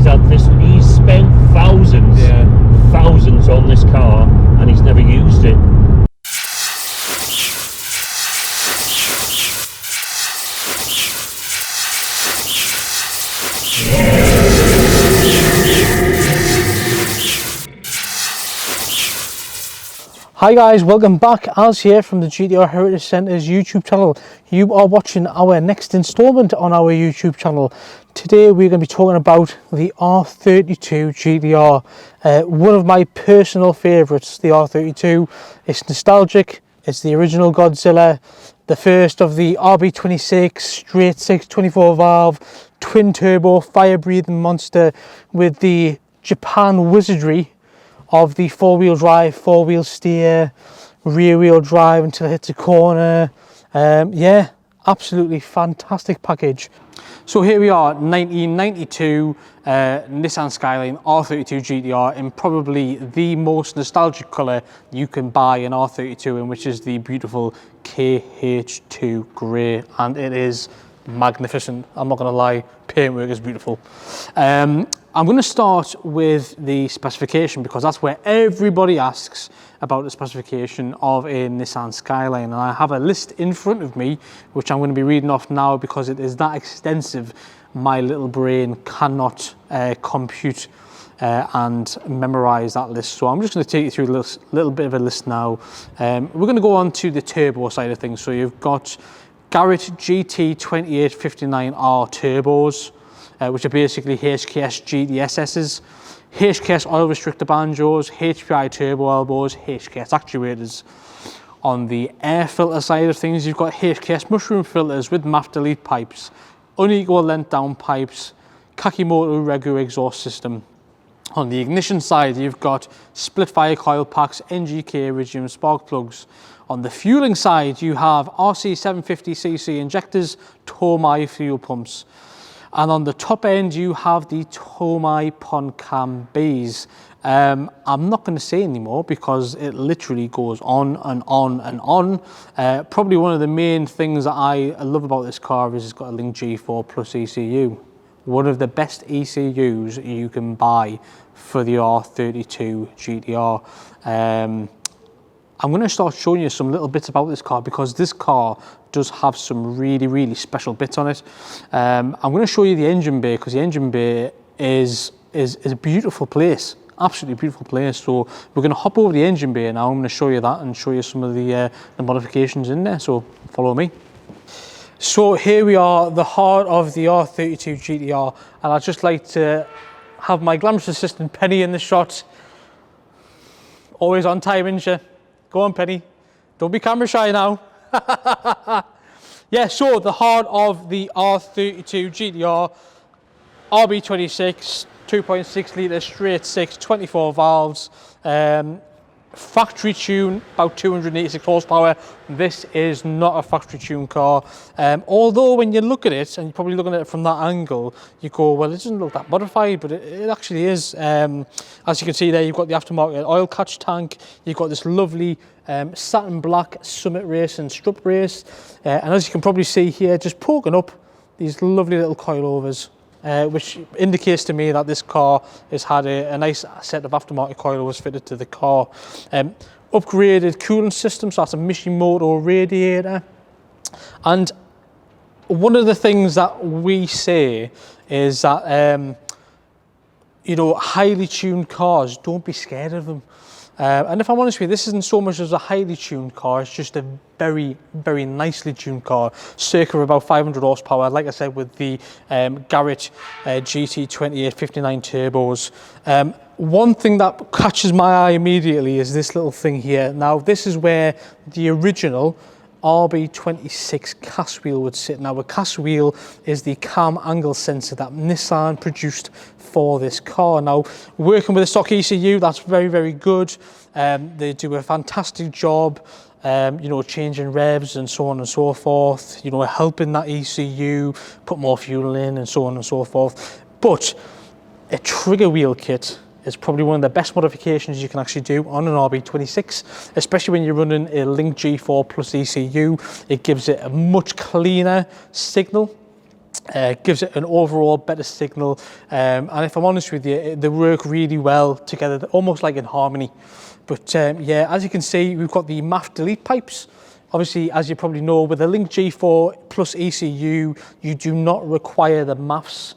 had this, he's spent thousands, thousands on this car, and he's never used it. Hi guys, welcome back. Az here from the GTR Heritage Centre's YouTube channel. You are watching our next installment on our YouTube channel. Today we're going to be talking about the R32 GTR. One of my personal favourites, the R32. It's nostalgic, it's the original Godzilla, the first of the RB26 straight 6 24 valve twin turbo fire breathing monster with the Japan wizardry of the four-wheel drive, four-wheel steer, rear-wheel drive until it hits a corner. Yeah, absolutely fantastic package. So here we are, 1992 Nissan Skyline R32 GTR in probably the most nostalgic colour you can buy an R32 in, which is the beautiful KH2 grey, and it is magnificent. I'm not going to lie, paintwork is beautiful. I'm going to start with the specification because that's where everybody asks about the specification of a Nissan Skyline, and I have a list in front of me which I'm going to be reading off now because it is that extensive my little brain cannot compute and memorize that list. So I'm just going to take you through a little bit of a list now. We're going to go on to the turbo side of things. So you've got Garrett GT2859R turbos, which are basically HKS GDSSs, HKS oil restrictor banjos, HPI turbo elbows, HKS actuators. On the air filter side of things, you've got HKS mushroom filters with MAF delete pipes, unequal length down pipes, Kakimoto Regu exhaust system. On the ignition side, you've got split fire coil packs, NGK Iridium spark plugs. On the fueling side, you have RC 750cc injectors, Tomai fuel pumps. And on the top end, you have the Tomai Poncam Bs. I'm not going to say anymore because it literally goes on and on and on. Probably one of the main things that I love about this car is it's got a Link G4 Plus ECU. One of the best ECUs you can buy for the R32 GTR. I'm going to start showing you some little bits about this car because this car does have some really special bits on it. I'm going to show you the engine bay because the engine bay is a beautiful place, absolutely beautiful place. So we're going to hop over the engine bay now. I'm going to show you that and show you some of the modifications in there. So follow me. So here we are, the heart of the R32 GTR, and I'd just like to have my glamorous assistant Penny in the shot. Always on time, isn't she? Go on, Penny. Don't be camera shy now. Yeah, so the heart of the R32 GTR, RB26, 2.6 litre straight 6, 24 valves, factory tune, about 286 horsepower. This is not a factory tune car. Although when you look at it, and you're probably looking at it from that angle, you go, well, it doesn't look that modified, but it actually is. As you can see there, you've got the aftermarket oil catch tank, you've got this lovely satin black Summit Race and strut brace, and as you can probably see here, just poking up these lovely little coilovers, which indicates to me that this car has had a nice set of aftermarket coilovers fitted to the car. Upgraded coolant system, so that's a Mishimoto radiator. And one of the things that we say is that, you know, highly tuned cars, don't be scared of them. And if I'm honest with you, this isn't so much as a highly tuned car, it's just a very nicely tuned car, circa about 500 horsepower, like I said, with the Garrett GT2859 turbos. One thing that catches my eye immediately is this little thing here. Now, this is where the original RB26 cast wheel would sit. Now, a cast wheel is the cam angle sensor that Nissan produced for this car. Now, working with a stock ECU, that's very good. They do a fantastic job, you know, changing revs and so on and so forth, you know, helping that ECU put more fuel in and so on and so forth. But a trigger wheel kit is probably one of the best modifications you can actually do on an RB26, especially when you're running a Link G4 Plus ECU. It gives it a much cleaner signal. gives it an overall better signal, and if I'm honest with you, they work really well together, almost like in harmony. But yeah, as you can see, we've got the MAF delete pipes. Obviously, as you probably know, with the Link G4 plus ECU, you do not require the MAFs,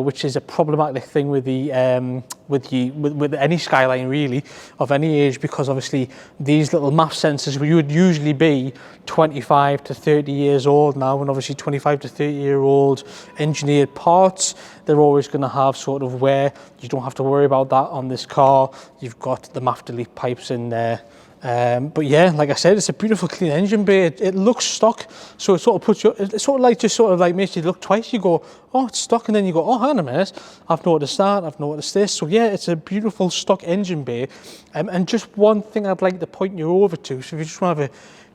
which is a problematic thing with the with any Skyline really of any age, because obviously these little MAF sensors would usually be 25 to 30 years old now, and obviously 25 to 30-year-old engineered parts, they're always going to have sort of wear. You don't have to worry about that on this car. You've got the MAF delete pipes in there. But yeah, like I said, it's a beautiful clean engine bay. It looks stock, so it sort of puts you, it sort of like makes you look twice. You go, oh, it's stock, and then you go, oh, hang on a minute, I've noticed that, I've noticed this. So yeah, it's a beautiful stock engine bay. And just one thing I'd like to point you over to, so if you just want to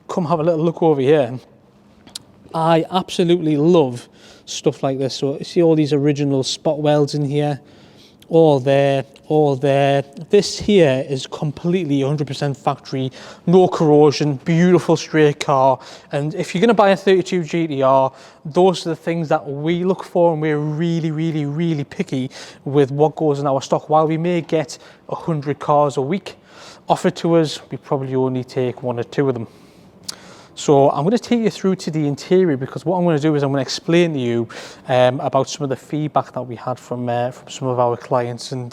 come have a little look over here, I absolutely love stuff like this. So you see all these original spot welds in here, all there, all there. This here is completely 100% factory, no corrosion, beautiful straight car. And if you're going to buy a 32 GTR, those are the things that we look for, and we're really, really, really picky with what goes in our stock. While we may get 100 cars a week offered to us, we probably only take 1 or 2 of them. So I'm going to take you through to the interior, because what I'm going to do is I'm going to explain to you about some of the feedback that we had from some of our clients and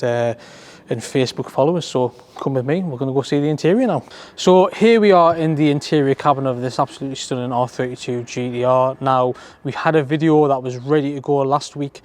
Facebook followers. So come with me, we're going to go see the interior now. So here we are in the interior cabin of this absolutely stunning R32 GTR. Now, we had a video that was ready to go last week,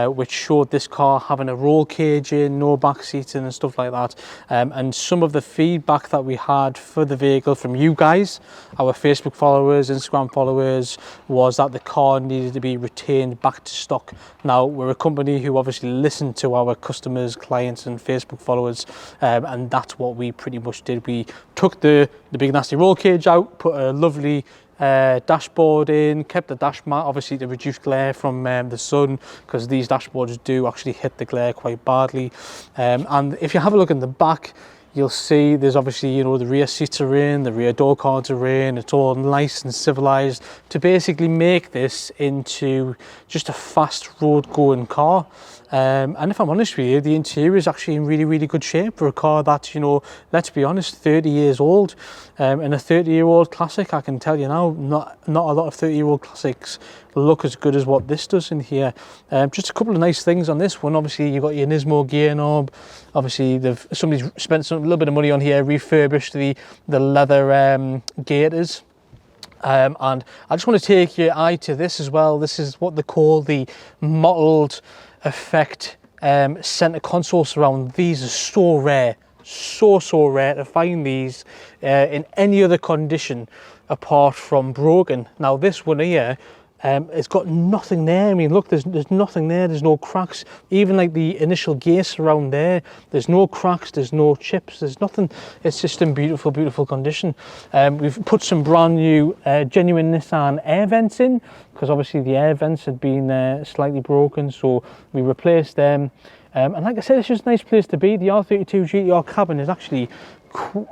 which showed this car having a roll cage in, no back seating and stuff like that. And some of the feedback that we had for the vehicle from you guys, our Facebook followers, Instagram followers, was that the car needed to be retained back to stock. Now, we're a company who obviously listen to our customers, clients and Facebook followers, and that's what we pretty much did. We took the big nasty roll cage out, put a lovely dashboard in, kept the dash mat obviously to reduce glare from the sun, because these dashboards do actually hit the glare quite badly. And if you have a look in the back, you'll see there's obviously, you know, the rear seats are in, the rear door cards are in, it's all nice and civilized to basically make this into just a fast road going car. And if I'm honest with you, the interior is actually in really, really good shape for a car that's, you know, let's be honest, 30 years old. And a 30-year-old classic, I can tell you now, not a lot of 30-year-old classics look as good as what this does in here. Just a couple of nice things on this one. Obviously, you've got your Nismo gear knob. Obviously, somebody's spent a little bit of money on here, refurbished the leather gaiters. And I just want to take your eye to this as well. This is what they call the mottled effect center console surround. These are so rare, so rare to find these in any other condition apart from broken. Now this one here, it's got nothing there. I mean, look, there's nothing there. There's no cracks. Even like the initial gear surround there, there's no cracks, there's no chips, there's nothing. It's just in beautiful, beautiful condition. We've put some brand new genuine Nissan Air Vents in, because obviously the air vents had been slightly broken, so we replaced them. And like I said, it's just a nice place to be. The R32 GTR cabin is actually,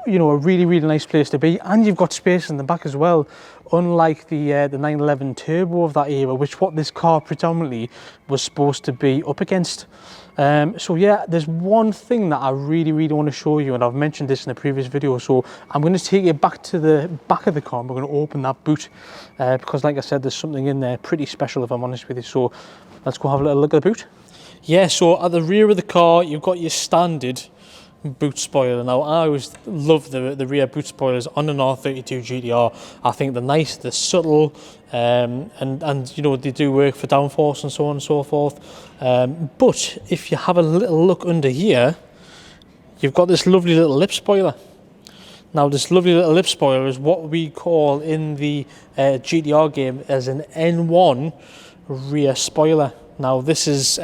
you know, a really, really nice place to be, and you've got space in the back as well, unlike the 911 Turbo of that era, which what this car predominantly was supposed to be up against. So yeah, there's one thing that I really, really want to show you, and I've mentioned this in a previous video, so I'm going to take you back to the back of the car and we're going to open that boot, because like I said, there's something in there pretty special, if I'm honest with you. So let's go have a little look at the boot. Yeah, so at the rear of the car, you've got your standard boot spoiler. Now, I always love the rear boot spoilers on an R32 GTR. I think they're nice, they're subtle, and you know, they do work for downforce and so on and so forth. But if you have a little look under here, you've got this lovely little lip spoiler. Now, this lovely little lip spoiler is what we call in the GTR game as an N1 rear spoiler. Now, this is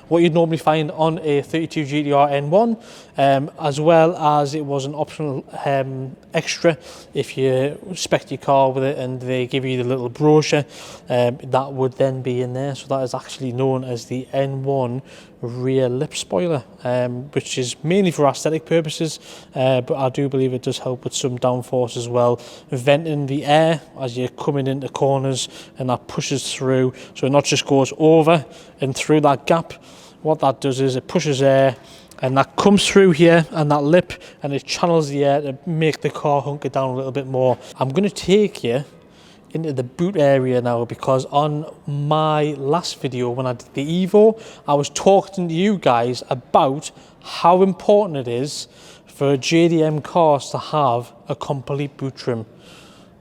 what you'd normally find on a 32 GTR N1, as well as it was an optional extra if you spec your car with it and they give you the little brochure, that would then be in there. So that is actually known as the N1 rear lip spoiler, which is mainly for aesthetic purposes, but I do believe it does help with some downforce as well, venting the air as you're coming into corners, and that pushes through, so it not just goes over and through that gap. What that does is it pushes air and that comes through here and that lip, and it channels the air to make the car hunker down a little bit more. I'm going to take you into the boot area now, because on my last video when I did the Evo, I was talking to you guys about how important it is for JDM cars to have a complete boot trim.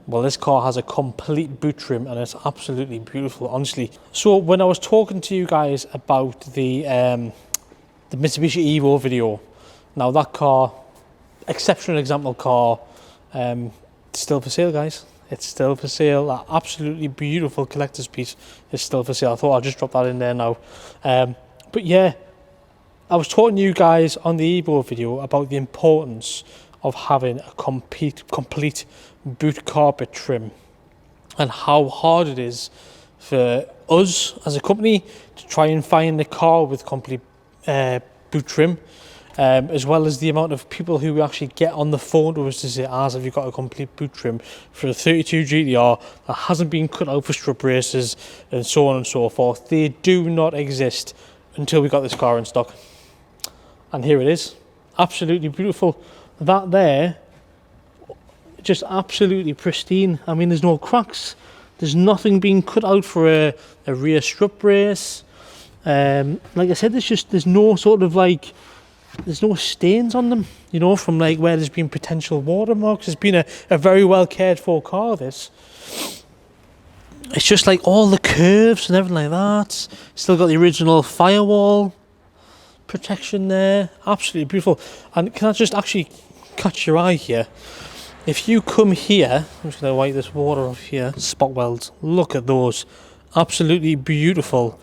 Well, this car has a complete boot trim and it's absolutely beautiful, honestly. So when I was talking to you guys about the Mitsubishi Evo video, now that car, exceptional example car, still for sale, guys. It's still for sale. That absolutely beautiful collector's piece is still for sale. I thought I'd just drop that in there now. But yeah, I was talking to you guys on the Evo video about the importance of having a complete boot carpet trim, and how hard it is for us as a company to try and find a car with complete boot trim, as well as the amount of people who actually get on the phone to us to say, have you got a complete boot trim for a 32 GTR that hasn't been cut out for strut braces, and so on and so forth. They do not exist until we got this car in stock. And here it is, absolutely beautiful. That there, just absolutely pristine. I mean, there's no cracks, there's nothing being cut out for a rear strut brace. Like I said, there's no sort of like, there's no stains on them, you know, from like where there's been potential watermarks. It's been a very well cared for car, this. It's just like all the curves and everything like that. Still got the original firewall protection there. Absolutely beautiful. And can I just actually catch your eye here? If you come here, I'm just going to wipe this water off here. Spot welds, look at those. Absolutely beautiful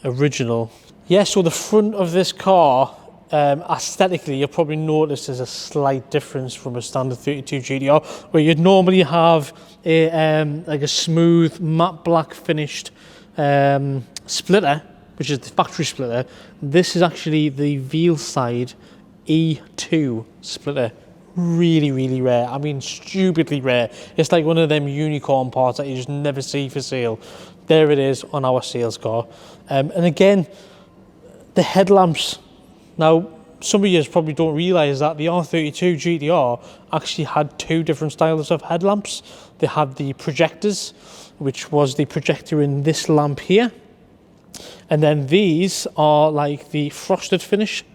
original. Yeah, so the front of this car, aesthetically, you'll probably notice there's a slight difference from a standard 32 GTR, where you'd normally have a like a smooth matte black finished splitter, which is the factory splitter. This is actually the Veal side E2 splitter. Really, really rare. I mean, stupidly rare. It's like one of them unicorn parts that you just never see for sale. There it is on our sales car. And again, the headlamps. Now, some of you probably don't realise that the R32 GTR actually had two different styles of headlamps. They had the projectors, which was the projector in this lamp here. And then these are like the frosted finish.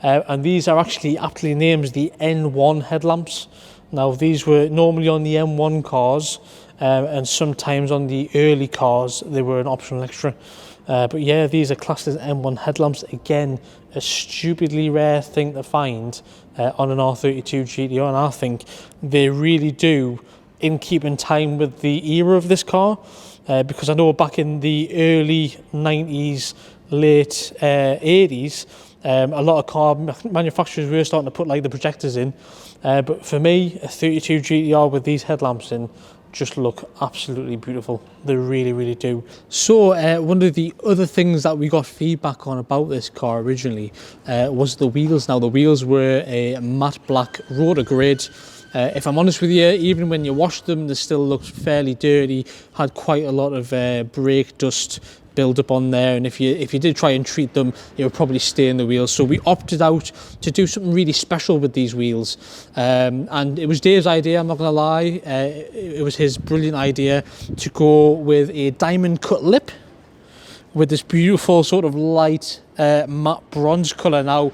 And these are actually aptly named the N1 headlamps. Now, these were normally on the M1 cars, and sometimes on the early cars, they were an optional extra. But yeah, these are classed as M1 headlamps. Again, a stupidly rare thing to find on an R32 GTR, and I think they really do in keeping time with the era of this car, because I know back in the early 90s, late 80s, a lot of car manufacturers were starting to put like the projectors in, but for me, a 32 GTR with these headlamps in just look absolutely beautiful. They really, really do. So one of the other things that we got feedback on about this car originally was the wheels. Now, the wheels were a matte black rotor grid. If I'm honest with you, even when you washed them, they still looked fairly dirty, had quite a lot of brake dust build up on there, and if you did try and treat them, it would probably stay in the wheels. So we opted out to do something really special with these wheels, and it was Dave's idea, I'm not gonna lie. It was his brilliant idea to go with a diamond cut lip with this beautiful sort of light matte bronze color. Now,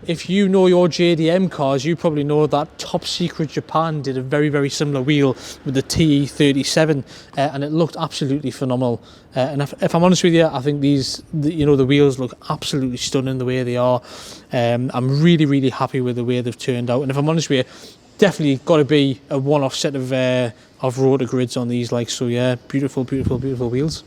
if you know your JDM cars, you probably know that Top Secret Japan did a very, very similar wheel with the TE37, and it looked absolutely phenomenal. And if I'm honest with you, I think the wheels look absolutely stunning the way they are. I'm really, really happy with the way they've turned out. And if I'm honest with you, definitely got to be a one-off set of rotor grids on these. Like, so yeah, beautiful, beautiful, beautiful wheels.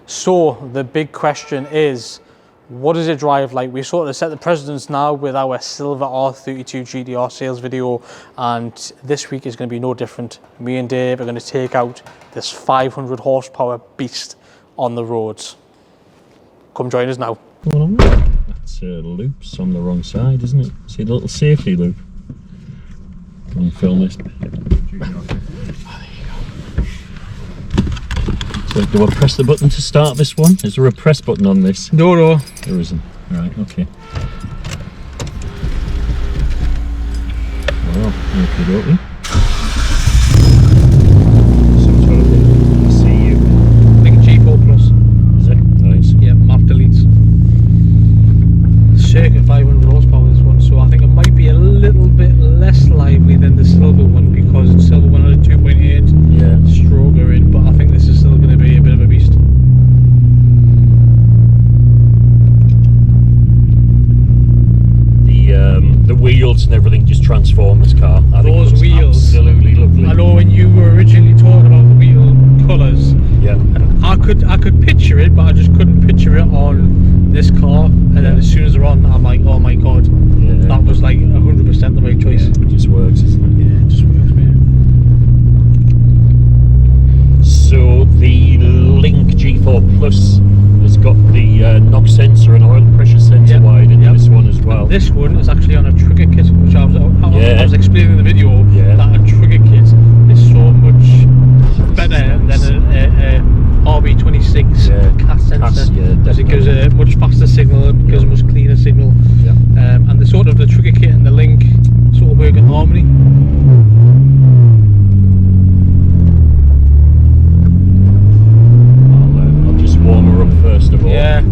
So the big question is, what does it drive like? We sort of set the precedence now with our silver R32 GTR sales video, and this week is going to be no different. Me and Dave are going to take out this 500 horsepower beast on the roads. Come join us now. It's loops on the wrong side, isn't it? See the little safety loop? Can you film this? So do I press the button to start this one? Is there a press button on this? No. There isn't. Right, okay. Well, okay, okay. Some sort of thing. I see you. I think G4 Plus. Is it? Nice. Yeah, map deletes. Circa 500 horsepower this one, so I think it might be a little bit less lively than the silver one, because the silver one had a 2.8 stroke in, but I think this is still going to be a bit of a beast. The wheels and everything just transform this car. Those wheels, absolutely lovely. I know when you were originally talking about the wheel colours, I could picture it, but I just couldn't picture it on this car. And then as soon as they're on, I'm like, oh my god, that was like 100% the right choice. It just works, isn't it? Yeah, it just works, man. So the Link G4 Plus has got the knock sensor and oil pressure sensor wired in this one as well. And this one is actually on a trigger kit, which I was explaining in the video, that a trigger kit is so much better than a RB26 CAS sensor, because it gives a much faster signal, it gives a much cleaner signal, and the sort of the trigger kit and the Link sort of work in harmony. I'll just warm her up first of all. Yeah.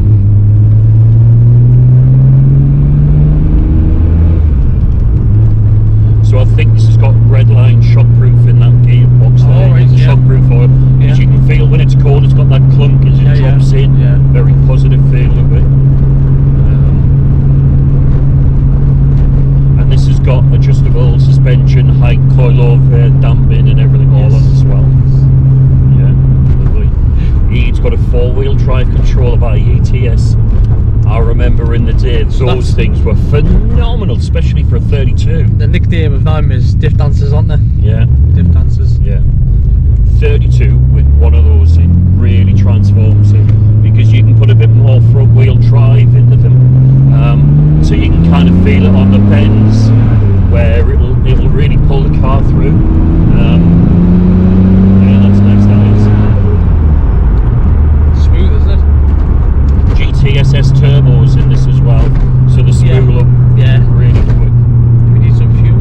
So I think this has got Redline shockproof in that gearbox there. Right, Shockproof oil. As you can feel when it's cold, it's got that clunk as it drops in. Very positive feel of it. And this has got adjustable suspension, height, coilover, damping and everything all on as well. Yeah, lovely. It's got a 4-wheel drive controller by ETS. I remember in the day those things were phenomenal, especially for a 32. The nickname of them is Diff Dancers, aren't they? Yeah. Diff Dancers. Yeah. 32 with one of those, it really transforms it, because you can put a bit more front wheel drive into them, so you can kind of feel it on the bends where it'll really pull the car through. Yeah, that's nice, that is. Smooth, isn't it? GTSS turbos in this as well, so the spool up really quick. Do we need some fuel?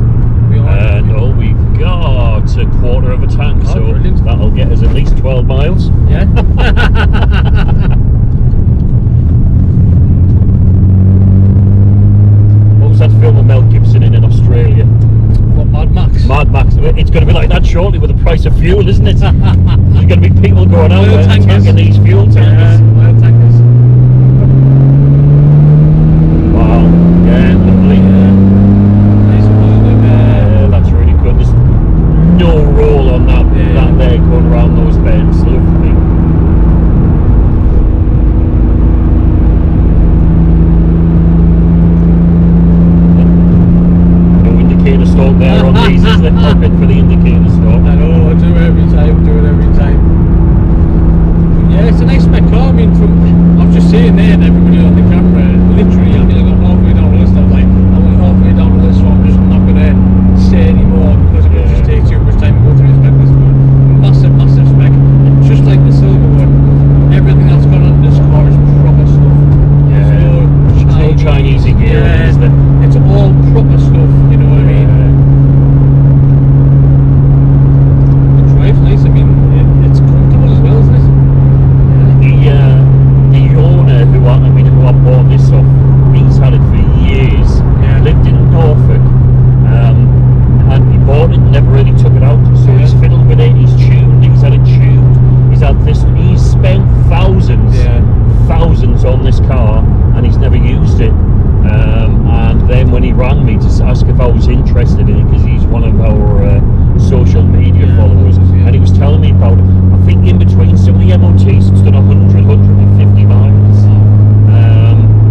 No, we've got a quarter of a tank, so brilliant. That'll get us at least 12 miles. Yeah. What was that film with Mel Gibson in Australia? What, Mad Max? Mad Max. It's going to be like that shortly with the price of fuel, isn't it? There's going to be people going out there tanking these fuel tankers. Oil tankers. Wow. Yeah, lovely. Nice positive. That's really good. There's no roll on that there going around those bends. Lovely. No indicator stalk there on these, is there? I've been for the indicator stalk. I know, I do it every time. Yeah, it's a nice spec car. I mean, I was just saying there, and everybody on the camera, literally, I think I got halfway down the list. I was like, I'm only halfway down the list, so I'm just not going to say anymore, because it would just take too much time to go through the spec list. Massive spec. And just like the silver one, everything that's gone on this car is proper stuff. Yeah. It's no Chinese gear, is there? It's all proper stuff, you know what I mean? It drives nice. I mean, it's comfortable as well, isn't it? The owner who I bought this off, he's had it for years. Lived in Norfolk, and he bought it and never really took it out. So he's fiddled with it, he's tuned, he's had it tuned, he's had this, he's spent thousands on this car, and he's never used it. And then when he rang me to ask if I was interested in it, because he's one of our social media followers, and he was telling me about it. I think in between some of the MOTs, it's done 150 miles.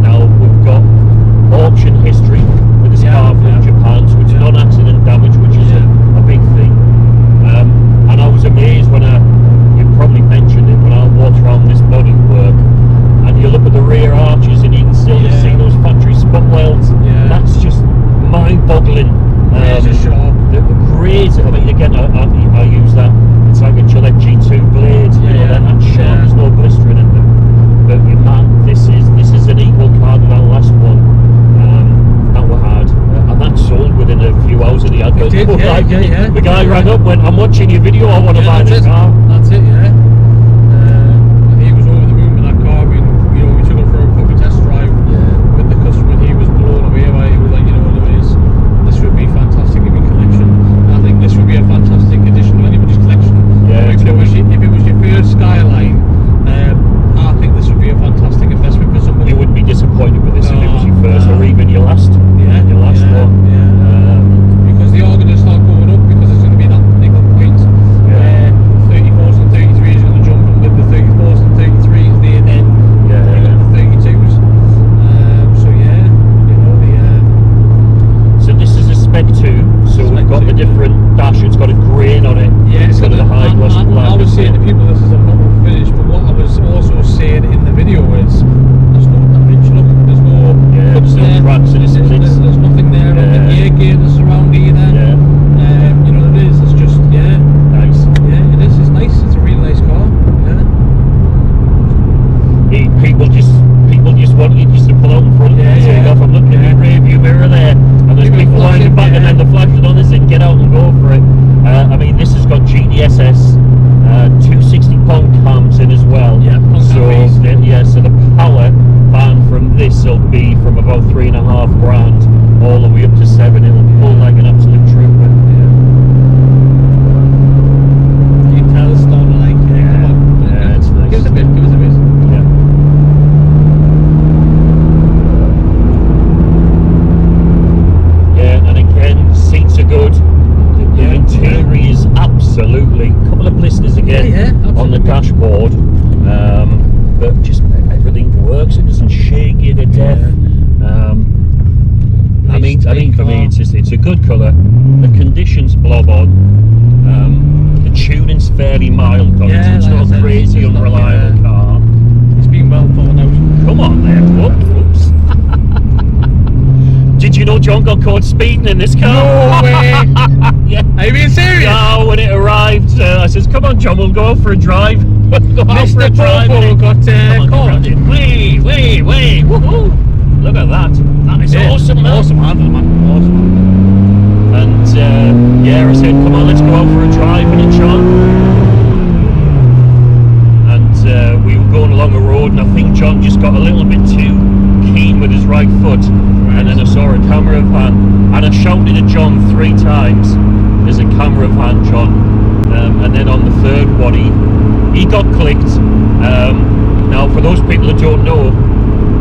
Now we've got auction history with this car from Japan, so it's non-accident damage, which is a big thing. And I was amazed when you probably mentioned it, when I walked around this bodywork, and you look at the rear arches and you can still see those factory did, yeah, Like, yeah. the guy rang up, went, I'm watching your video, I want to buy this car. That's it, yeah. And he was over the moon with that car. I mean, you know, we took him for a proper test drive with the customer, and he was blown away by it. He was like, you know what it is, this would be fantastic in your collection. And I think this would be a fantastic addition to anybody's collection. Yeah, if it was your first Skyline, I think this would be a fantastic investment for somebody. You wouldn't be disappointed with this if it was your first or even your last. Yeah, your last one. Yeah. Because they are going to start going up, because it's going to be that nickel point where 34s and 33s are going to jump, and with the 34s and 33s there, then you got the 32s. So yeah, you know So this is a Spec 2. So we've got the different dash. It's got a grain on it. yeah, It's got the high gloss black. I was saying to people this is a model finish, but what I was also saying in the video is there's no damage. Look, there's no cuts there. Cracks and splits. There's nothing there on the gear gauges around either. You know what it is. It's just Nice. Yeah, it is. It's nice. It's a really nice car. People just want you just to pull out in front and take off. I'm looking at your rear view mirror there, and there's people lying in the back, and then the flashing on this and get out and go for it. I mean, this has got GDSS 260 pound cams in as well. So the power band from this will be from about 3.5 grand all the way up to 7. It'll pull like an absolute trooper. You can tell it's starting like come on. Yeah, it's nice. Give us a bit. Yeah, and again, seats are good. The interior is absolutely, a couple of blisters again on the dashboard, but just everything works. It doesn't shake you to death. I mean, for me, it's a good colour. The conditions blob on. The tuning's fairly mild, it's not a crazy unreliable car. It's been well thought out. Come on there, whoops. Did you know John got caught speeding in this car? No way! Yeah. Are you being serious? No, when it arrived, I says, come on John, we'll go out for a drive. We'll go out for a drive. Mr. got caught. Way, woohoo! Look at that. That is awesome, man. Awesome handle, man. Awesome. And I said, come on, let's go out for a drive in it, John. And we were going along a road, and I think John just got a little bit too keen with his right foot. And then I saw a camera van, and I shouted at John 3 times, there's a camera van, John. And then on the third one, he got clicked. Now, for those people that don't know,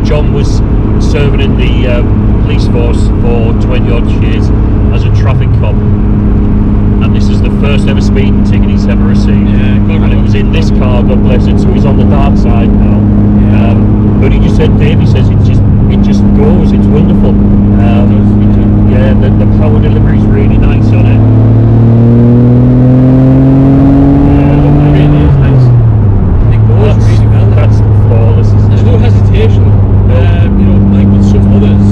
John was serving in the police force for 20 odd years as a traffic cop. And this is the first ever speeding ticket he's ever received. And it was in this car, God bless it, so he's on the dark side now. But he just said, Dave, he says, it just goes, it's wonderful. The power delivery is really nice on it. It really is nice. It goes really well. That's flawless. There's no hesitation. You know, like with some others,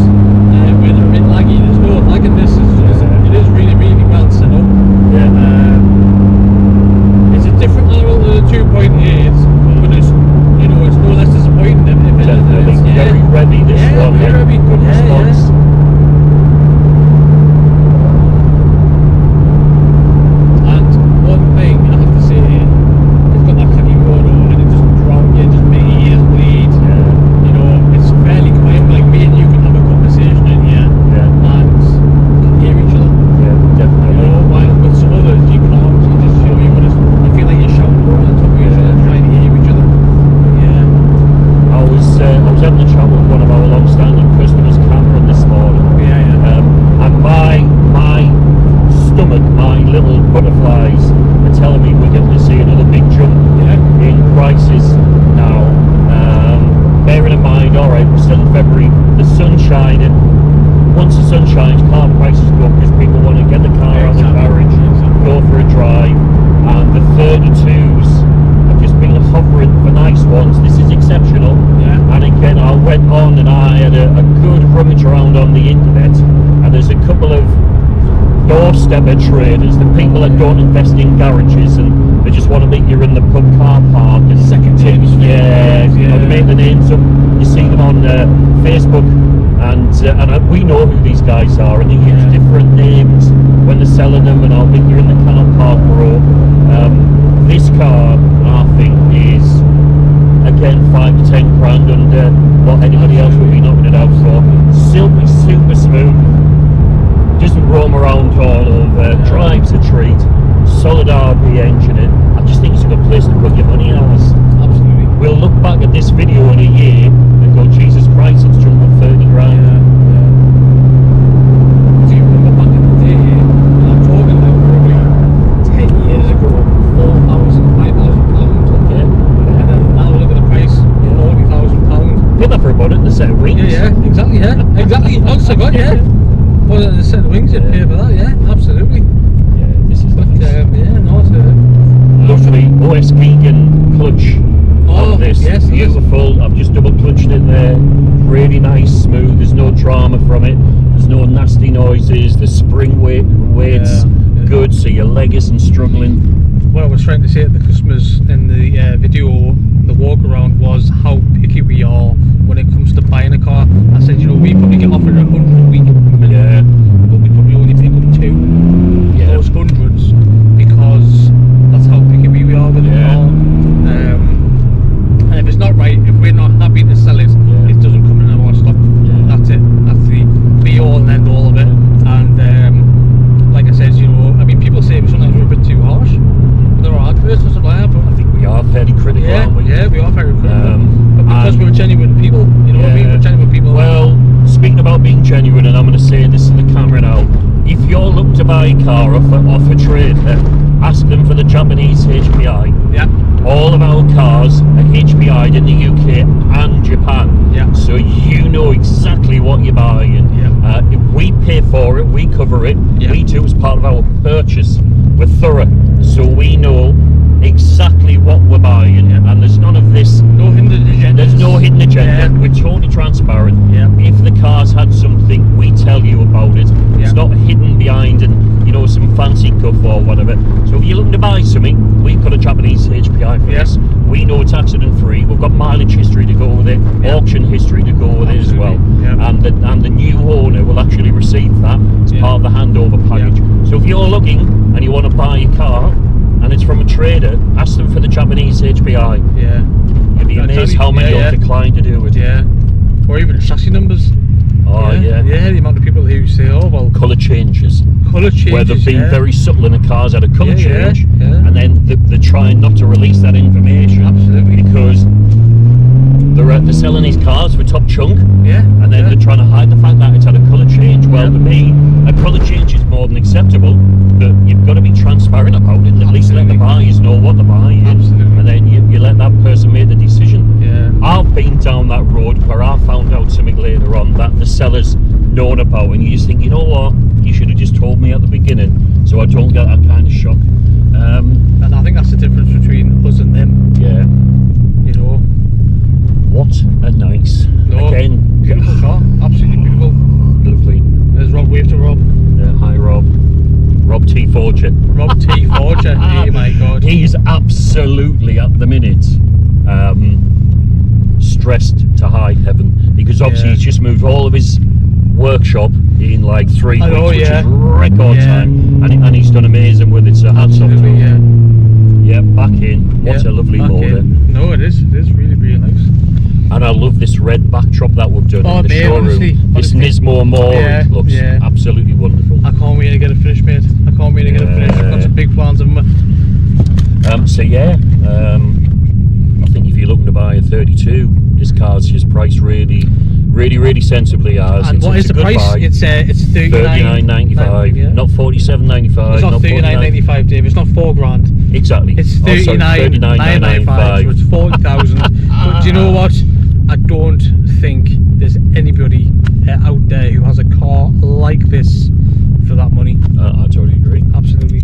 where they're a bit laggy. There's no lag in this. It is really, really well set up. It's a different level to the 2.8, but it's no less disappointing than if it's very revvy, this one. Very revvy. Good response. And one thing I have to say here, it's got that clicky motor and it doesn't drown you, it doesn't make your ears bleed. You know, it's fairly quiet, like me and you can have a conversation in here and hear each other. Definitely. You know, while with some others you can't, you feel like you're shouting over the top of each other, trying to hear each other. I was having a chat with one of our long-standing customers, Cameron, this morning. And my stomach, my little butterflies are telling me we're going to see another big jump in prices now. Bearing in mind, alright, we're still in February, the sun's shining. Once the sun shines, car prices go up because people want to get the car out of the garage, go for a drive. And the 32s have just been hovering for nice ones. This is exceptional. And again, I went on and I had a good rummage around on the internet, and there's a couple of doorstepper traders, the people that don't invest in garages and they just want to make you in the pub car park and Second names. you know, they make the names up. You see them on Facebook, and we know who these guys are, and they use different names when they're selling them, and I'll meet you in the car park, bro. This car, I think, is again 5 to 10 grand under what anybody else would be knocking it out for. Silky, super smooth, doesn't roam around all over, drives a treat, solid RB engine in. I just think it's a good place to put your money in. Absolutely. We'll look back at this video in a year and go, Jesus Christ, it's jumped up 30 grand. Do you remember back in the day, and I'm talking like probably 10 years ago, £4,000, £5,000. Yeah. And then now look at the price, £40,000. Put that for about it in the set of wings. Exactly, exactly. Honest to God, Well, in the set of wings, you'd pay for that, absolutely. Yeah, this is But, nice. Lovely OS Keegan clutch on this. Yes, beautiful. I've just double clutched it there. Really nice, smooth. There's no drama from it. There's no nasty noises. The spring weight's good, so your leg isn't struggling. What I was trying to say to the customers in the video, the walk around, was how picky we are when it comes to buying a car. I said, you know, we probably get offered 100 a week minimum, but we probably only pick up 2 those hundreds, because that's how picky we are with the car. And if it's not right, if we're not happy to sell it, it doesn't come in our stock. That's it. That's the be all and end all of it. And like I said, you know, I mean, people say sometimes we're a bit too harsh. There are adverts and stuff like that, but I think we are fairly critical, aren't we? Yeah, we are very critical. But because we're genuine people, you know what I mean? We're genuine people. Well, speaking about being genuine, and I'm going to say this to the camera now, if you're looking to buy a car off a trader, ask them for the Japanese HPI. All of our cars are HPI'd in the UK and Japan, so you know exactly what you're buying. If we pay for it, we cover it, we do as part of our purchase. We're thorough, so we know exactly what we're buying, and there's none of this. No hidden agenda. There's no hidden agenda. We're totally transparent. If the car's had something, we tell you about it. It's not hidden behind some fancy cuff or whatever. So if you're looking to buy something, we've got a Japanese HPI for this. We know it's accident free. We've got mileage history to go with it, auction history to go with it as well. And the new owner will actually receive that as part of the handover package. So if you're looking and you want to buy a car and it's from a trader, ask them for the Japanese HPI. You'd be amazed how many will decline to do it. Or even chassis numbers. The amount of people who say, oh well, colour changes. Where they've been very subtle in a car's had a colour change, and then they're trying not to release that information. Absolutely. Because they're selling these cars for top chunk, and then they're trying to hide the fact that it's had a colour change. Well, to me, a colour change is more than acceptable, but you've got to be transparent about it, and at least let the buyers know what they're buying, and then you let that person make the decision. I've been down that road where I found out something later on that the seller's known about, and you just think, you know what, you should have just told me at the beginning, so I don't get that kind of shock. And I think that's the difference between us and them. You know. What a nice. Again, beautiful car. Absolutely beautiful. Lovely. There's Rob. Wave to Rob. Hi, Rob. Rob T. Forger. Rob T. Forger. Oh my God. He's absolutely at the minute stressed to high heaven, because obviously he's just moved all of his workshop in like 3 weeks, which is record time, and he's done amazing with it, so hats off to him. Back in. What a lovely motor. No, it is really, really nice. And I love this red backdrop that we've done in the showroom. Honestly, this Nismo Mori looks absolutely wonderful. I can't wait to get it finished, mate. I can't wait to get it finished. I've got some big plans of them. So I think if you're looking to buy a 32, this car's just priced really sensibly. And what is the price? Buy. It's $39.95, not $47.95. It's not $39.95, Dave. It's not $4,000. Exactly. It's $39.95. So it's 40,000. But do you know what? I don't think there's anybody out there who has a car like this for that money. I totally agree. Absolutely.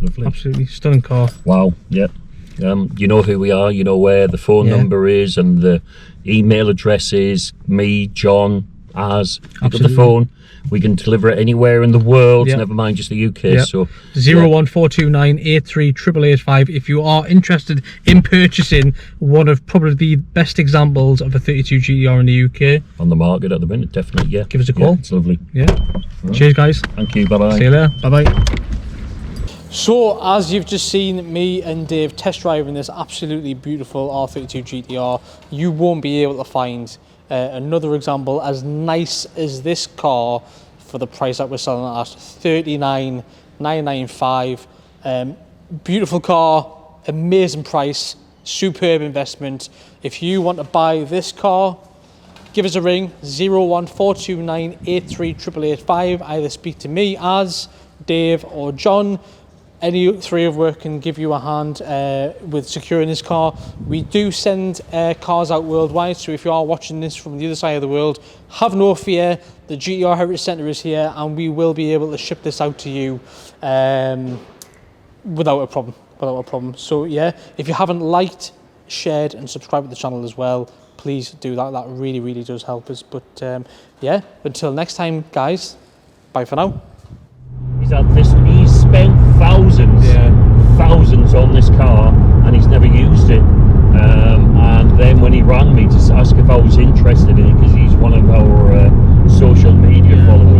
Lovely. Absolutely stunning car. Wow. Yep. You know who we are, you know where the phone number is, and the email address is me, John, ours. Pick up the Absolutely. phone. We can deliver it anywhere in the world, Yep. never mind just the UK. Yep. So 01429 838885 if you are interested in purchasing one of probably the best examples of a 32 GTR in the UK. on the market at the minute, definitely. Yeah, Give us a call. Yeah, it's lovely. Yeah. Cheers, guys. Thank you. Bye bye. See you later. Bye bye. So, as you've just seen me and Dave test driving this absolutely beautiful R32 GTR, you won't be able to find another example as nice as this car for the price that we're selling it at, $39,995. Beautiful car, amazing price, superb investment. If you want to buy this car, give us a ring, 01429 838885. Either speak to me as Dave or John. Any three of us can give you a hand with securing this car. We do send cars out worldwide, so if you are watching this from the other side of the world, have no fear. The GTR Heritage Centre is here and we will be able to ship this out to you without a problem. So yeah, if you haven't liked, shared and subscribed to the channel as well, please do that. That really, really does help us. But yeah, until next time, guys, bye for now. He's spent thousands on this car, and he's never used it. And then when he rang me to ask if I was interested in it, because he's one of our social media followers,